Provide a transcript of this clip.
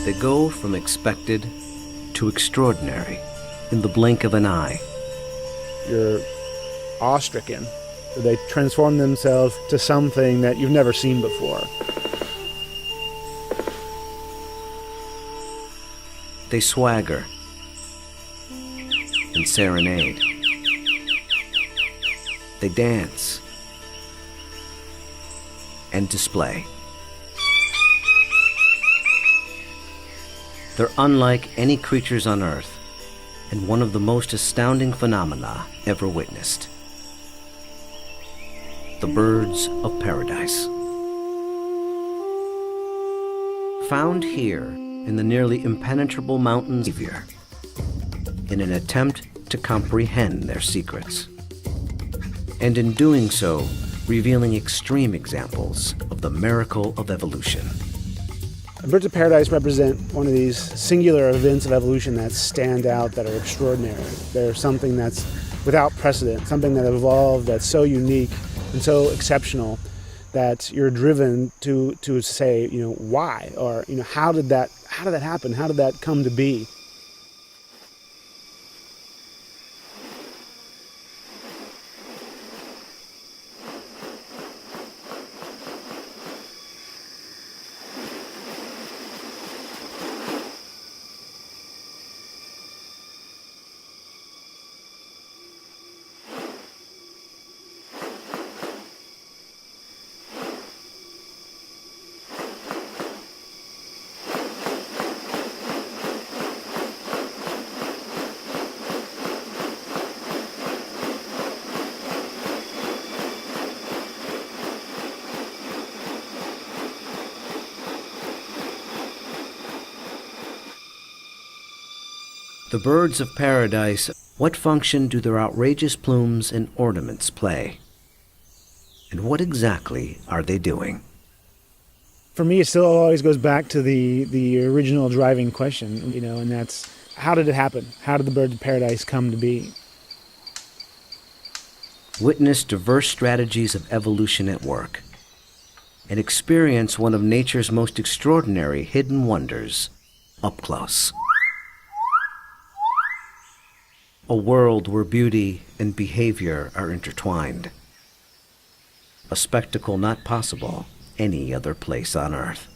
They go from expected to extraordinary in the blink of an eye. You're awe-stricken. They transform themselves to something that you've never seen before. They swagger and serenade. They dance and display. They're unlike any creatures on Earth, and one of the most astounding phenomena ever witnessed. The birds of paradise. Found here in the nearly impenetrable mountains here, in an attempt to comprehend their secrets, and in doing so, revealing extreme examples of the miracle of evolution. Birds of paradise represent one of these singular events of evolution that stand out, that are extraordinary. They're something that's without precedent, something that evolved that's so unique and so exceptional that you're driven to say, why? Or, how did that happen? How did that come to be? The birds of paradise, what function do their outrageous plumes and ornaments play? And what exactly are they doing? For me, it still always goes back to the original driving question, and that's, how did it happen? How did the birds of paradise come to be? Witness diverse strategies of evolution at work, and experience one of nature's most extraordinary hidden wonders up close. A world where beauty and behavior are intertwined. A spectacle not possible any other place on Earth.